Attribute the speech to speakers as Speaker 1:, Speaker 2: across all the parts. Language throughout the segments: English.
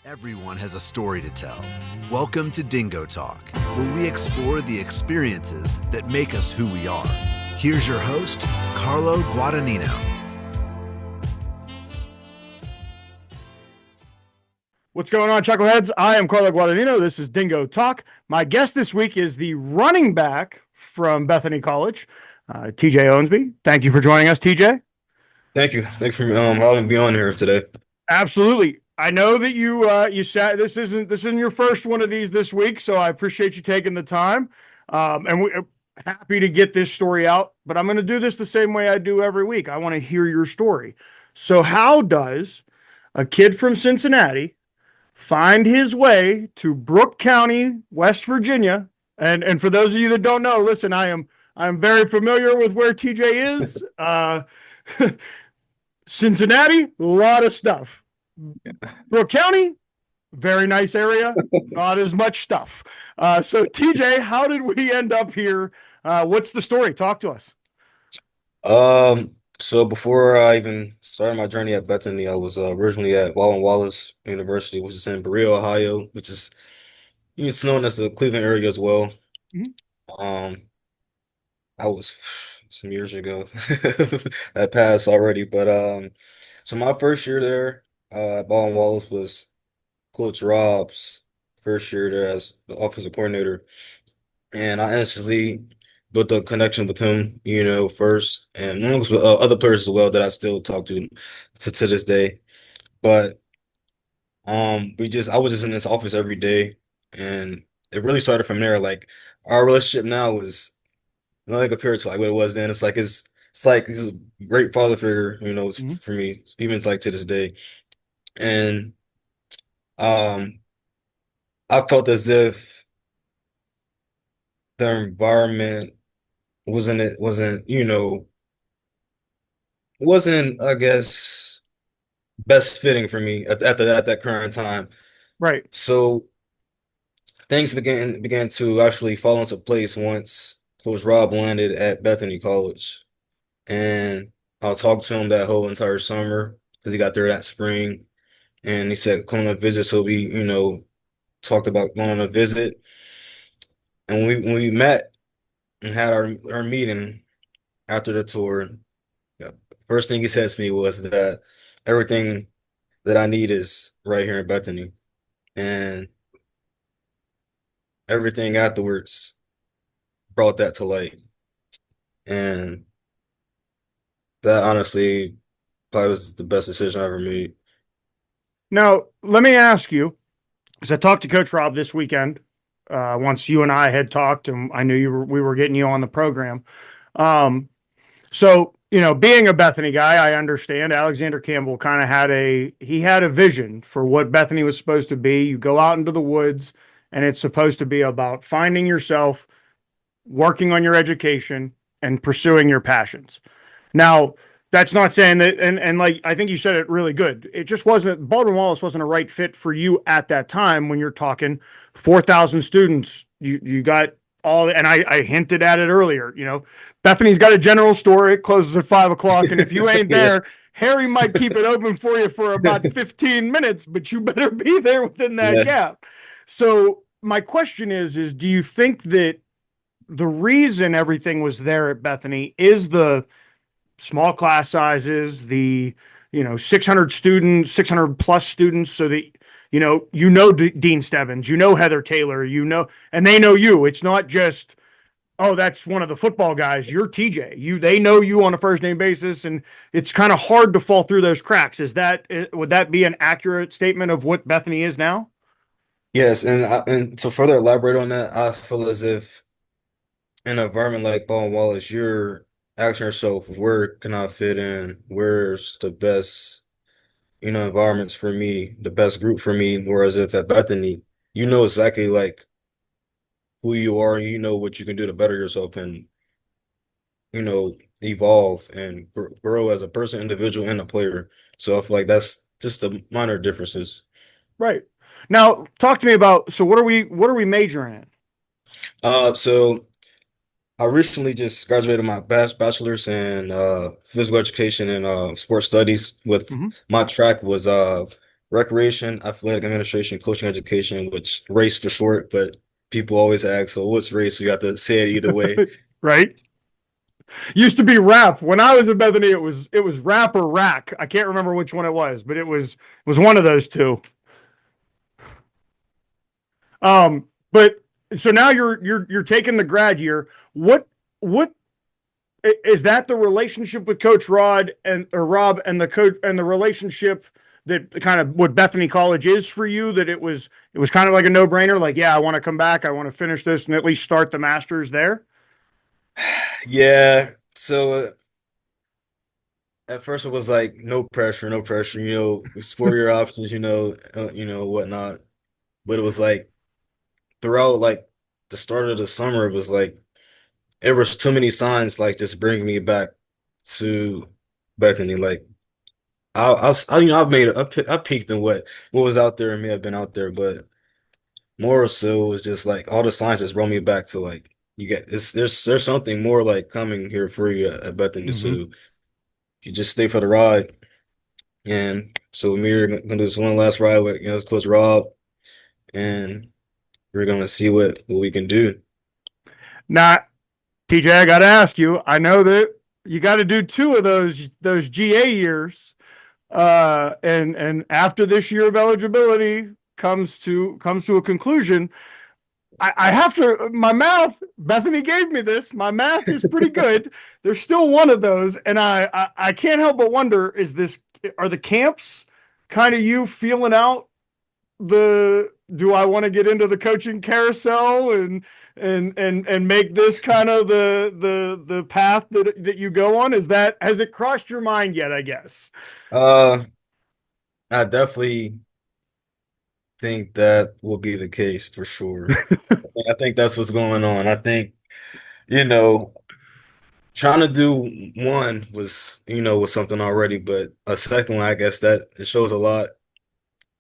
Speaker 1: Everyone has a story to tell. Welcome to DingoTalk, where we explore the experiences that make us who we are. Here's your host, Carlo Guadagnino.
Speaker 2: What's going on, Chuckleheads? I am Carlo Guadagnino. This is DingoTalk. My guest this week is the running back from Bethany College, TJ Owensby. Thank you for joining us, TJ.
Speaker 3: Thank you. Thanks for having me on here today.
Speaker 2: Absolutely. I know that you sat. This isn't your first one of these this week, so I appreciate you taking the time. And we're happy to get this story out. But I'm going to do this the same way I do every week. I want to hear your story. So, how does a kid from Cincinnati find his way to Brooke County, West Virginia? And for those of you that don't know, listen, I'm very familiar with where TJ is. Cincinnati, a lot of stuff. Brooke County, very nice area, not as much stuff. So TJ, how did we end up here? What's the story? Talk to us.
Speaker 3: So before I even started my journey at Bethany, I was originally at Wallace University, which is in Berea, Ohio, which is it's known as the Cleveland area as well. Um, I was some years ago that passed already, but so my first year there at Wallace was Coach Rob's first year there as the offensive coordinator. And I instantly built a connection with him, first, and amongst with other players as well that I still talk to this day. But I was just in this office every day, and it really started from there. Like our relationship now is nothing compared to like what it was then. It's like he's a great father figure, for me, even like to this day. And um, I felt as if the environment wasn't I guess best fitting for me at that current time.
Speaker 2: Right.
Speaker 3: So things began to actually fall into place once Coach Rob landed at Bethany College, and I talked to him that whole entire summer because he got there that spring, and he said come on a visit. So we talked about going on a visit, and when we met and had our meeting after the tour. Yeah. First thing he said to me was that everything that I need is right here in Bethany. And everything afterwards brought that to light. And that honestly probably was the best decision I ever made.
Speaker 2: Now, let me ask you, because I talked to Coach Rob this weekend. Once you and I had talked, and I knew we were getting you on the program. So, being a Bethany guy, I understand Alexander Campbell kind of had a vision for what Bethany was supposed to be. You go out into the woods, and it's supposed to be about finding yourself, working on your education, and pursuing your passions. Now, that's not saying that, and like I think you said it really good. It just wasn't Baldwin Wallace wasn't a right fit for you at that time when you're talking 4,000 students. You got all, and I hinted at it earlier. Bethany's got a general store. It closes at 5 o'clock, and if you ain't there, Harry might keep it open for you for about 15 minutes, but you better be there within that gap. So my question is do you think that the reason everything was there at Bethany is the small class sizes, the 600 students, 600 plus students, so that Dean Stebbins, Heather Taylor, and they know you. It's not just, oh, that's one of the football guys. You're TJ. They know you on a first name basis, and it's kind of hard to fall through those cracks. Would that be an accurate statement of what Bethany is now?
Speaker 3: Yes, and to further elaborate on that, I feel as if in an environment like Baldwin Wallace, you're asking yourself, where can I fit in? Where's the best, environments for me, the best group for me? Whereas if at Bethany, you know exactly like who you are, and you know what you can do to better yourself and, evolve and grow as a person, individual, and a player. So I feel like that's just the minor differences.
Speaker 2: Right. Now, talk to me about, so what are we majoring in?
Speaker 3: So I recently just graduated my bachelor's in physical education and sports studies with my track was recreation, athletic administration, coaching education, which race for short, but people always ask, so what's race? So you have to say it either way.
Speaker 2: Right? Used to be rap. When I was at Bethany, it was rap or rack. I can't remember which one it was, but it was one of those two. But so now you're taking the grad year. What is that the relationship with Coach Rod and or Rob and the coach and the relationship that kind of what Bethany College is for you? That it was kind of like a no brainer. Like, yeah, I want to come back. I want to finish this and at least start the masters there.
Speaker 3: Yeah. So at first it was like no pressure, no pressure, explore your options, whatnot. But it was like throughout like the start of the summer, it was like there was too many signs like just bringing me back to Bethany. Like I've made it, I peaked in what was out there and may have been out there, but more so it was just like all the signs just brought me back to like you get it's there's something more like coming here for you at Bethany.
Speaker 2: Mm-hmm.
Speaker 3: So you just stay for the ride. And so we're gonna do this one last ride with Coach Rob, and we're gonna see what we can do.
Speaker 2: Now, TJ, I got to ask you. I know that you got to do two of those GA years, and after this year of eligibility comes to a conclusion. I have to. My math. Bethany gave me this. My math is pretty good. There's still one of those, and I can't help but wonder: are the camps kind of you feeling out the do I want to get into the coaching carousel and make this kind of the path that you go on? Has it crossed your mind yet, I guess?
Speaker 3: Uh, I definitely think that will be the case for sure. I think that's what's going on. I think, you know, trying to do one was something already, but a second one, I guess that it shows a lot.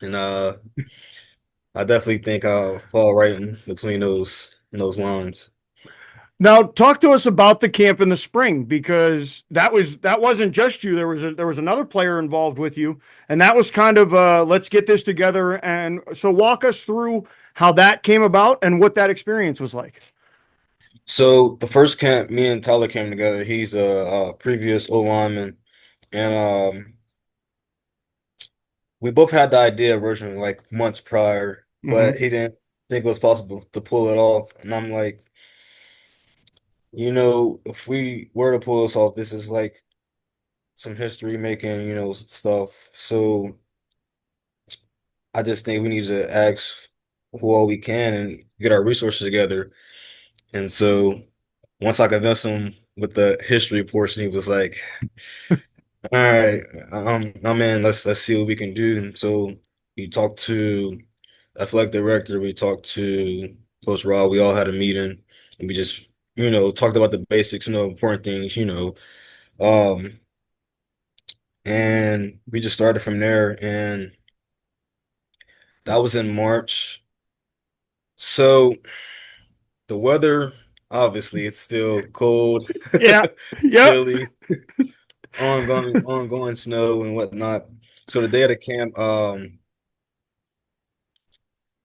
Speaker 3: And I definitely think I'll fall right in between those lines.
Speaker 2: Now, talk to us about the camp in the spring because that wasn't just you. There was another player involved with you, and that was kind of let's get this together. And so, walk us through how that came about and what that experience was like.
Speaker 3: So the first camp, me and Tyler came together. He's a previous O lineman, and we both had the idea originally, like months prior, but
Speaker 2: Mm-hmm.
Speaker 3: he didn't think it was possible to pull it off. And I'm like, if we were to pull this off, this is like some history making, stuff. So I just think we need to ask who all we can and get our resources together. And so once I convinced him with the history portion, he was like, "All right, I'm in. Let's see what we can do." And so we talked to athletic director, we talked to Coach Rob. We all had a meeting, and we just talked about the basics, important things, um, and we just started from there. And that was in March. So the weather, obviously, it's still cold,
Speaker 2: Yeah. Yep.
Speaker 3: chilly, ongoing snow and whatnot. So the day of the camp,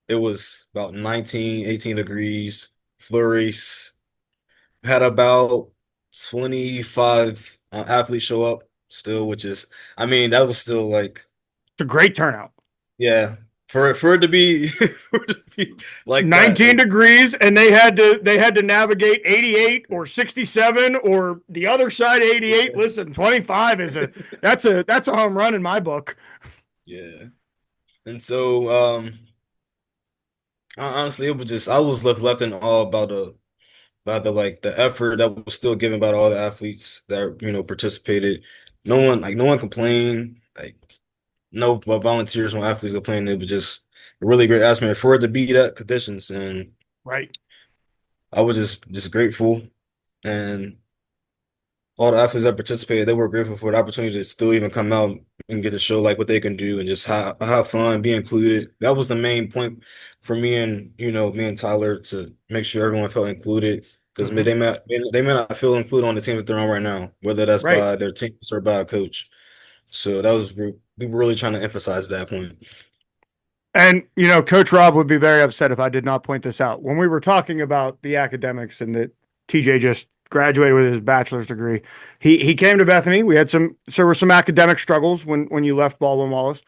Speaker 3: it was about 19, 18 degrees, flurries. Had about 25 athletes show up still, which is, I mean, that was still like,
Speaker 2: It's a great turnout.
Speaker 3: yeah, for it to be for it to be like that.
Speaker 2: 19 degrees and they had to navigate 88 or 67 or the other side 88.
Speaker 3: Yeah.
Speaker 2: Listen, 25 is that's a home run in my book.
Speaker 3: Yeah. And so honestly it was just I was left in awe about the like the effort that was still given by all the athletes that participated. No one complained. Like no volunteers, no athletes complained. It was just a really great atmosphere for it to be that conditions, and
Speaker 2: Right.
Speaker 3: I was just grateful. And all the athletes that participated, they were grateful for the opportunity to still even come out and get to show like what they can do and just have fun, be included. That was the main point for me and Tyler to make sure everyone felt included because
Speaker 2: Mm-hmm.
Speaker 3: they may not feel included on the team that they're on right now, whether that's
Speaker 2: Right.
Speaker 3: by their teams or by a coach. So that was we were really trying to emphasize that point.
Speaker 2: And, you know, Coach Rob would be very upset if I did not point this out. When we were talking about the academics and that TJ just graduated with his bachelor's degree, he came to Bethany. We had there were some academic struggles when you left Baldwin Wallace.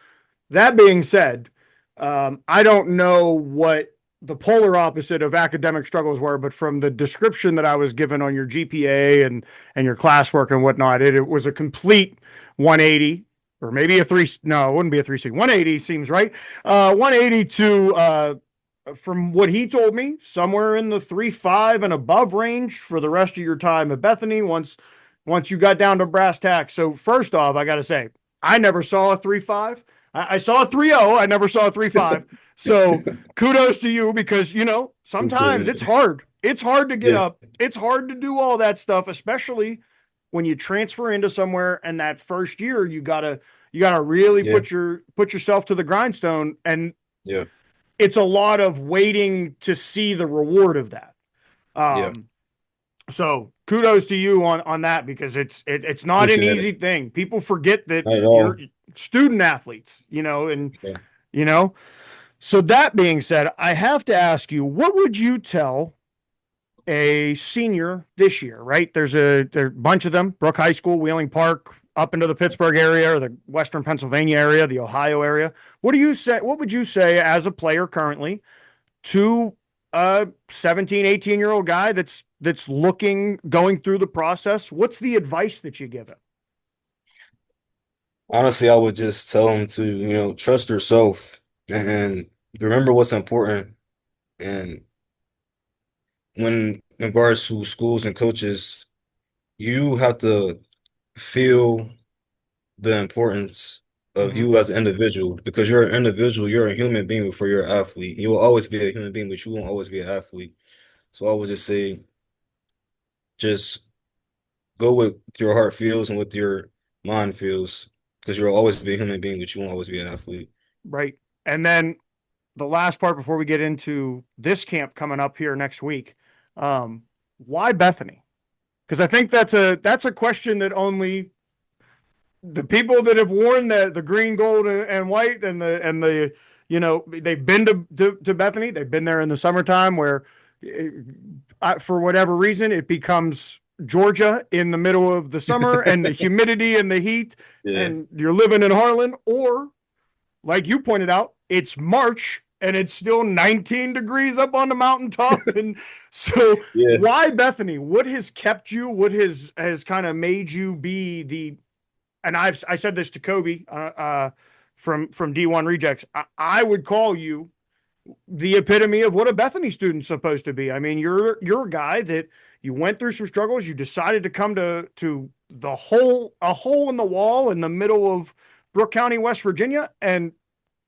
Speaker 2: That being said, I don't know what the polar opposite of academic struggles were, but from the description that I was given on your GPA and your classwork and whatnot, it was a complete 180 or maybe a three. No, it wouldn't be a 360. 180 seems right. 180 to from what he told me, somewhere in the 3.5 and above range for the rest of your time at Bethany. Once you got down to brass tacks. So first off, I got to say, I never saw a 3.5. I saw a 3.0. I never saw a 3.5. So kudos to you because, you know, sometimes it's hard. It's hard to get up. It's hard to do all that stuff, especially when you transfer into somewhere and that first year you gotta really put yourself to the grindstone. And it's a lot of waiting to see the reward of that. So kudos to you on that because it's not an easy thing. People forget that you're student athletes, you know, and you know. So that being said, I have to ask you, what would you tell a senior this year, right? There's a bunch of them, Brook High School, Wheeling Park, up into the Pittsburgh area or the Western Pennsylvania area, the Ohio area. What would you say as a player currently to a 17, 18-year-old guy that's going through the process? What's the advice that you give him?
Speaker 3: Honestly, I would just tell him to, trust yourself and remember what's important. And when in regards to schools and coaches, you have to feel the importance of you as an individual because you're an individual, you're a human being before you're an athlete. You will always be a human being, but you won't always be an athlete. So I would just say, just go with your heart feels and with your mind feels because you'll always be a human being, but you won't always be an athlete.
Speaker 2: Right. And then the last part before we get into this camp coming up here next week, why Bethany? Because I think that's a question that only the people that have worn the green, gold, and white and the they've been to Bethany. They've been there in the summertime where, for whatever reason, it becomes Georgia in the middle of the summer and the humidity and the heat, and you're living in Harlan, or like you pointed out, it's March and it's still 19 degrees up on the mountaintop. And so why Bethany? What has kept you? What has kind of made you be the, and I said this to Kobe from D1 Rejects, I would call you the epitome of what a Bethany student's supposed to be. I mean, you're a guy that you went through some struggles. You decided to come to a hole in the wall in the middle of Brooke County, West Virginia, and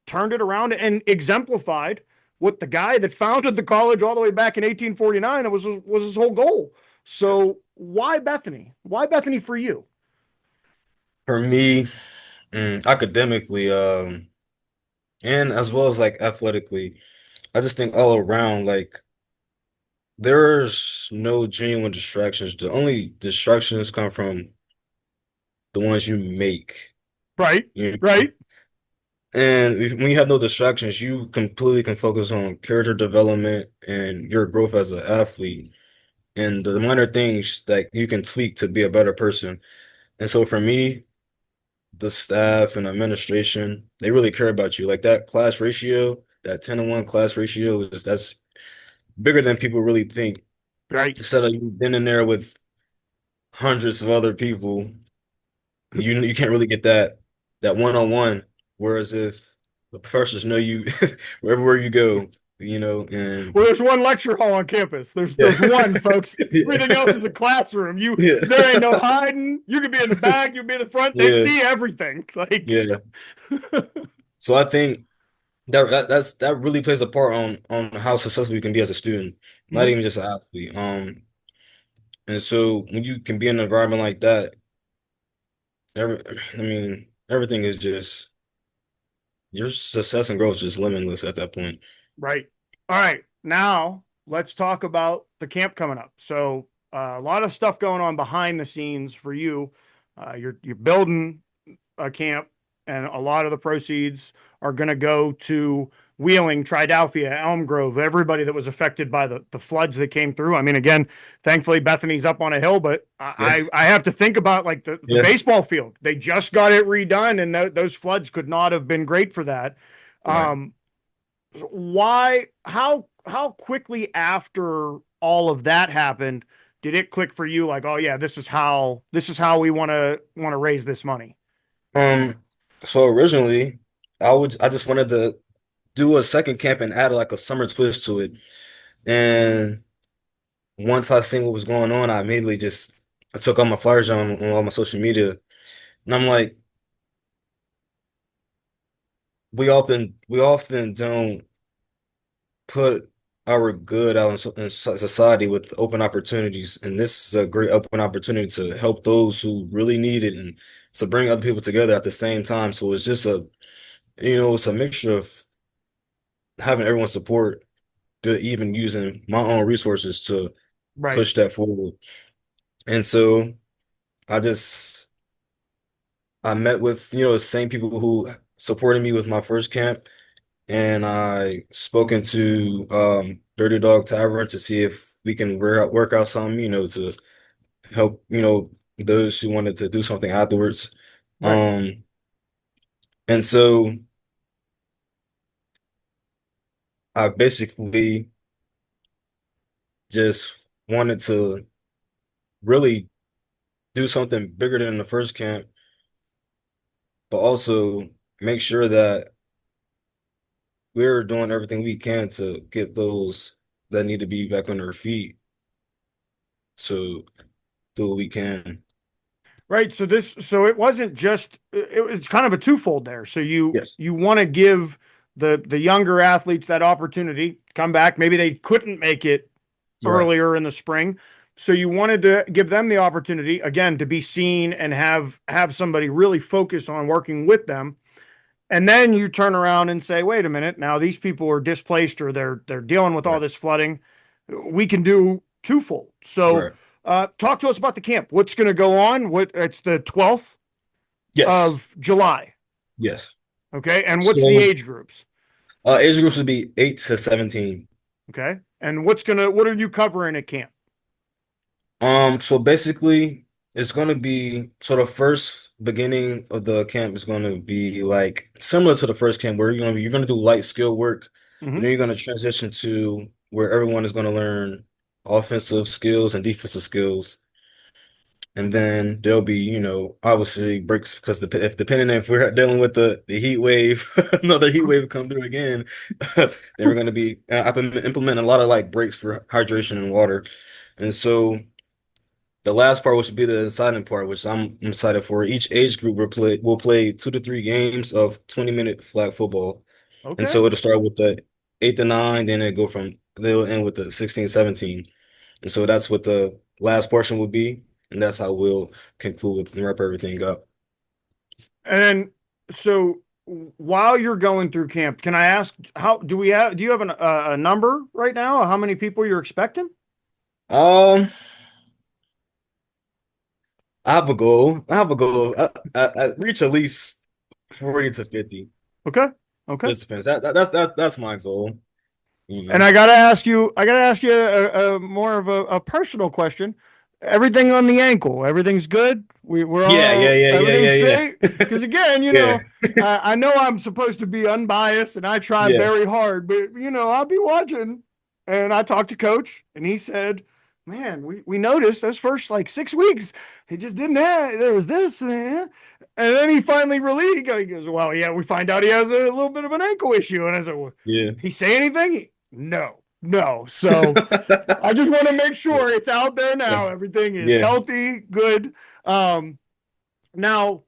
Speaker 2: turned it around and exemplified what the guy that founded the college all the way back in 1849 was his whole goal. So why Bethany? Why Bethany for you?
Speaker 3: For me, academically, and as well as like athletically, I just think all around, like there's no genuine distractions. The only distractions come from the ones you make.
Speaker 2: Right.
Speaker 3: You know?
Speaker 2: Right.
Speaker 3: And when you have no distractions, you completely can focus on character development and your growth as an athlete and the minor things that you can tweak to be a better person. And so for me, the staff and administration, they really care about you. Like that class ratio, that 10-to-1 class ratio that's bigger than people really think.
Speaker 2: Right.
Speaker 3: Instead of you been in there with hundreds of other people, you can't really get that one-on-one. Whereas if the professors know you wherever you go, and
Speaker 2: well, there's one lecture hall on campus. There's one, folks. Everything else is a classroom. There ain't no hiding. You can be in the back, you can be in the front. They see everything. Like
Speaker 3: So I think that really plays a part on how successful you can be as a student, not even just an athlete. And so when you can be in an environment like that, everything is just your success and growth is just limitless at that point.
Speaker 2: Right. All right. Now let's talk about the camp coming up. So a lot of stuff going on behind the scenes for you. You're building a camp and a lot of the proceeds are going to go to Wheeling, Triadelphia, Elm Grove, everybody that was affected by the floods that came through. I mean, again, thankfully Bethany's up on a hill, but
Speaker 3: Yeah.
Speaker 2: I have to think about like the
Speaker 3: Yeah.
Speaker 2: baseball field. They just got it redone, and those floods could not have been great for that.
Speaker 3: Right.
Speaker 2: Why? How quickly after all of that happened did it click for you? Like, oh yeah, this is how we want to raise this money.
Speaker 3: Um, so originally I just wanted to do a second camp and add like a summer twist to it. And once I seen what was going on, I took all my flyers on all my social media. And I'm like, we often don't put our good out in society with open opportunities, and this is a great open opportunity to help those who really need it and to bring other people together at the same time. So it's just it's a mixture of having everyone's support, but even using my own resources to
Speaker 2: Right.
Speaker 3: push that forward. And so I just I met with, the same people who supported me with my first camp, and I spoken to Dirty Dog Tavern to see if we can work out something, to help, those who wanted to do something afterwards.
Speaker 2: Right.
Speaker 3: Um, and so I basically just wanted to really do something bigger than the first camp, but also make sure that we're doing everything we can to get those that need to be back on their feet to do what we can.
Speaker 2: Right. So it wasn't just it was kind of a twofold there. So you
Speaker 3: Yes.
Speaker 2: you want to give the younger athletes that opportunity, come back. Maybe they couldn't make it
Speaker 3: Right.
Speaker 2: earlier in the spring. So you wanted to give them the opportunity again to be seen and have somebody really focus on working with them. And then you turn around and say, wait a minute, now these people are displaced or they're dealing with all
Speaker 3: Right.
Speaker 2: this flooding. We can do twofold. So
Speaker 3: Right.
Speaker 2: talk to us about the camp. What's going to go on? What it's the 12th
Speaker 3: Yes.
Speaker 2: of July.
Speaker 3: Yes.
Speaker 2: Okay. And what's the
Speaker 3: So
Speaker 2: age groups?
Speaker 3: age groups would be 8 to 17.
Speaker 2: Okay. And what are you covering at camp?
Speaker 3: So basically it's gonna be so the first beginning of the camp is gonna be like similar to the first camp where you're gonna do light skill work, but
Speaker 2: Mm-hmm.
Speaker 3: then you're gonna transition to where everyone is gonna learn offensive skills and defensive skills. And then there'll be, obviously breaks because if depending if we're dealing with the heat wave, another heat wave come through again, then we're going to be implementing a lot of like breaks for hydration and water. And so the last part, which would be the exciting part, which I'm excited for, each age group will play 2 to 3 games of 20-minute flag football. And
Speaker 2: Okay.
Speaker 3: so it'll start with the 8 to 9, then they'll end with the 16, 17. And so that's what the last portion will be. And that's how we'll conclude and wrap everything up.
Speaker 2: And then, so while you're going through camp, can I ask do you have a number right now? How many people you're expecting?
Speaker 3: Um, I have a goal. I have a goal. I reach at least 40 to 50
Speaker 2: Okay. Okay.
Speaker 3: participants. That's my goal,
Speaker 2: And I gotta ask you a more of a personal question. Everything on the ankle, everything's good. We're
Speaker 3: Yeah, yeah,
Speaker 2: all
Speaker 3: yeah, yeah,
Speaker 2: everything's
Speaker 3: yeah,
Speaker 2: straight.
Speaker 3: yeah.
Speaker 2: Because again,
Speaker 3: Yeah.
Speaker 2: I know I'm supposed to be unbiased and I try
Speaker 3: Yeah.
Speaker 2: very hard, but I'll be watching. And I talked to coach and he said, man, we noticed those first like 6 weeks, he just didn't have, there was this. And then he finally released, he goes, well, yeah, we find out he has a little bit of an ankle issue. And I said, well,
Speaker 3: Yeah.
Speaker 2: he say anything? No, no. So I just want to make
Speaker 3: Yeah.
Speaker 2: sure it's out there
Speaker 3: Yeah.
Speaker 2: now. Everything is
Speaker 3: Yeah.
Speaker 2: healthy, good. Now,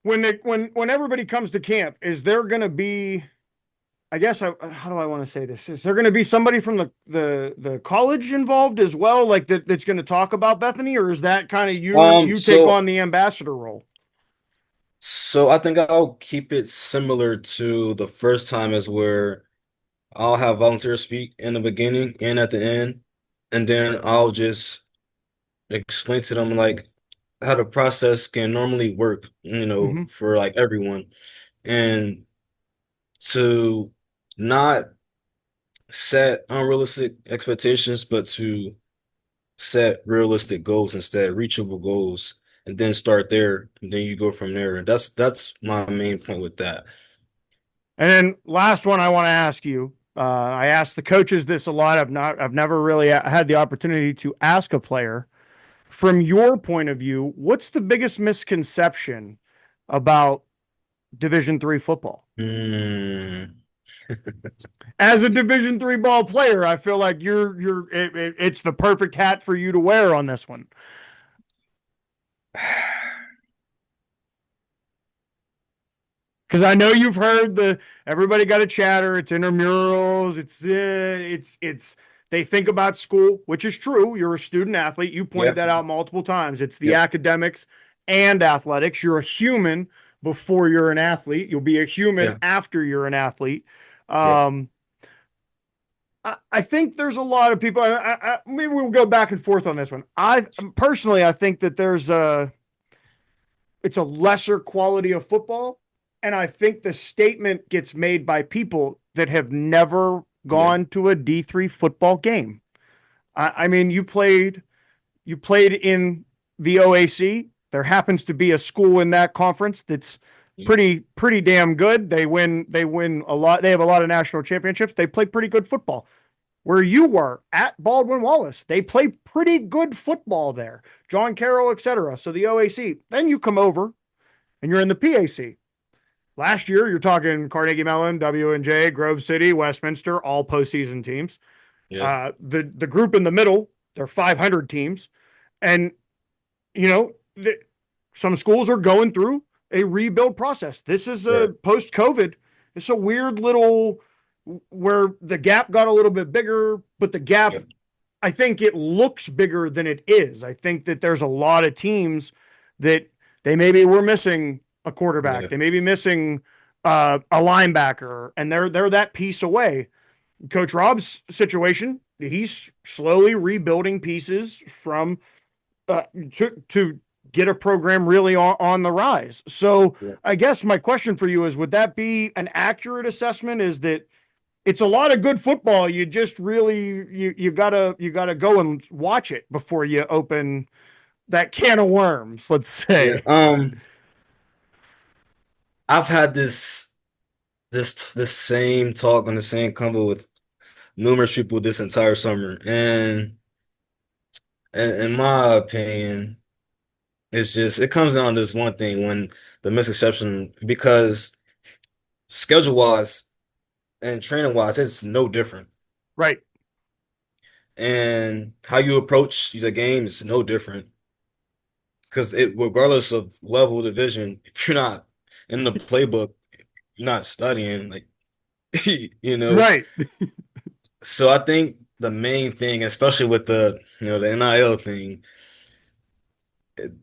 Speaker 2: when everybody comes to camp, is there going to be? I guess how do I want to say this? Is there going to be somebody from the college involved as well, like that's going to talk about Bethany, or is that kind of you take
Speaker 3: So
Speaker 2: on the ambassador role?
Speaker 3: so I think I'll keep it similar to the first time as where I'll have volunteers speak in the beginning and at the end, and then I'll just explain to them like how the process can normally work,
Speaker 2: Hmm.
Speaker 3: for like everyone. And to not set unrealistic expectations, but to set realistic goals instead, reachable goals, and then start there, and then you go from there. And that's my main point with that.
Speaker 2: And then last one I want to ask you. I ask the coaches this a lot. I've never really had the opportunity to ask a player. From your point of view, what's the biggest misconception about Division III football?
Speaker 3: Mm.
Speaker 2: As a Division III ball player, I feel like it's the perfect hat for you to wear on this one. Because I know you've heard everybody got a chatter. It's intramurals. It's they think about school, which is true. You're a student athlete. You pointed
Speaker 3: Yeah.
Speaker 2: that out multiple times. It's the
Speaker 3: Yep.
Speaker 2: academics and athletics. You're a human before you're an athlete. You'll be a human
Speaker 3: Yeah.
Speaker 2: after you're an athlete.
Speaker 3: Yep.
Speaker 2: Um, I think there's a lot of people. Maybe we'll go back and forth on this one. I personally, I think that it's a lesser quality of football. And I think the statement gets made by people that have never
Speaker 3: Yeah.
Speaker 2: gone to a D3 football game. I mean, you played in the OAC. There happens to be a school in that conference that's
Speaker 3: Yeah.
Speaker 2: pretty damn good. They win a lot. They have a lot of national championships. They play pretty good football. Where you were at Baldwin Wallace, they play pretty good football there. John Carroll, etc. So the OAC. Then you come over and you're in the PAC. Last year, you're talking Carnegie Mellon, W&J, Grove City, Westminster, all postseason teams.
Speaker 3: Yeah.
Speaker 2: The group in the middle, they're 500 teams, and you know some schools are going through a rebuild process. This is
Speaker 3: Right.
Speaker 2: a post COVID. It's a weird little where the gap got a little bit bigger, but the gap,
Speaker 3: Yep.
Speaker 2: I think it looks bigger than it is. I think that there's a lot of teams that they maybe were missing a quarterback.
Speaker 3: Yeah.
Speaker 2: They may be missing a linebacker, and they're that piece away. Coach Rob's situation, he's slowly rebuilding pieces from to get a program really on the rise. So
Speaker 3: Yeah.
Speaker 2: I guess my question for you is, would that be an accurate assessment? Is that it's a lot of good football. You just really you gotta go and watch it before you open that can of worms, let's
Speaker 3: Yeah.
Speaker 2: say.
Speaker 3: I've had this same talk on the same convo with numerous people this entire summer, and in my opinion, it's just it comes down to this one thing when the misconception because schedule wise and training wise, it's no different.
Speaker 2: Right.
Speaker 3: And how you approach the game is no different. Because it regardless of level division, if you're not in the playbook, you're not studying, like you know.
Speaker 2: Right.
Speaker 3: So I think the main thing, especially with the NIL thing,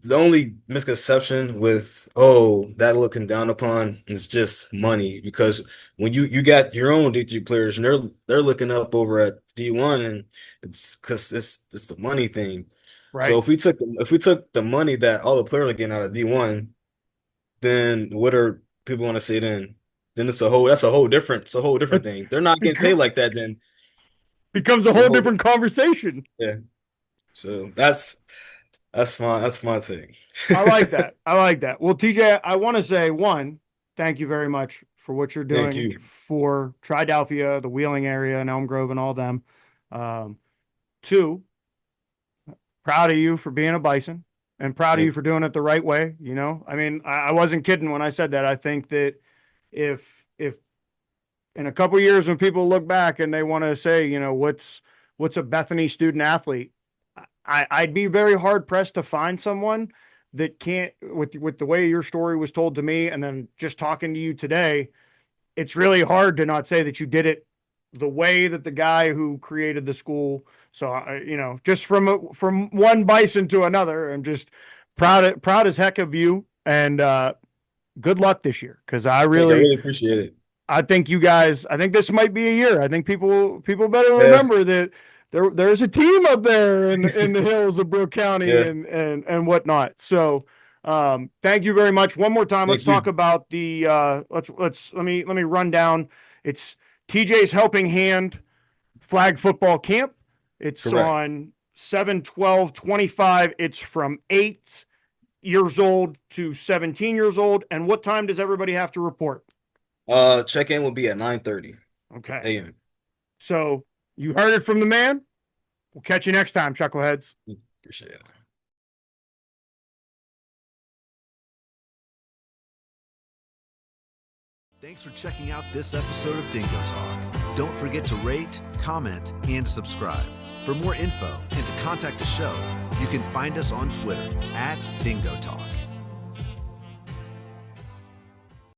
Speaker 3: the only misconception with that looking down upon is just money because when you got your own D3 players and they're looking up over at D1 and it's because it's the money thing. So
Speaker 2: Right.
Speaker 3: if we took the money that all the players are getting out of D1, then what are people want to say then? Then it's a whole different
Speaker 2: It
Speaker 3: thing. They're not getting paid
Speaker 2: beco-
Speaker 3: like that then.
Speaker 2: becomes a
Speaker 3: It's a
Speaker 2: whole
Speaker 3: whole
Speaker 2: different conversation.
Speaker 3: yeah. So that's my take.
Speaker 2: I like that. I like that. Well, TJ, I want to say one, thank you very much for what you're
Speaker 3: Thank
Speaker 2: doing
Speaker 3: you.
Speaker 2: for Triadelphia, the Wheeling area, and Elm Grove, and all them. Um, Two, proud of you for being a Bison, and proud of you
Speaker 3: Thank
Speaker 2: for doing it the right way. I mean, I wasn't kidding when I said that. I think that if in a couple of years when people look back and they want to say, what's a Bethany student athlete, I'd be very hard pressed to find someone that can't with the way your story was told to me, and then just talking to you today. It's really hard to not say that you did it the way that the guy who created the school. So just from one Bison to another, I'm just proud as heck of you, and good luck this year because
Speaker 3: Thank you. I really appreciate it.
Speaker 2: I think you guys, I think this might be a year. I think people better
Speaker 3: Yeah.
Speaker 2: remember that there's a team up there in the hills of Brooke County and whatnot. So thank you very much. One more time, let's talk about the let me run down. It's TJ's Helping Hand Flag Football Camp. It's
Speaker 3: Correct.
Speaker 2: on 7/12/25. It's from 8 years old to 17 years old. And what time does everybody have to report?
Speaker 3: Check-in will be at 9:30 a.m.
Speaker 2: So you heard it from the man. We'll catch you next time, Chuckleheads.
Speaker 3: Appreciate it.
Speaker 1: Thanks for checking out this episode of Dingo Talk. Don't forget to rate, comment, and subscribe. For more info and to contact the show, you can find us on Twitter @DingoTalk.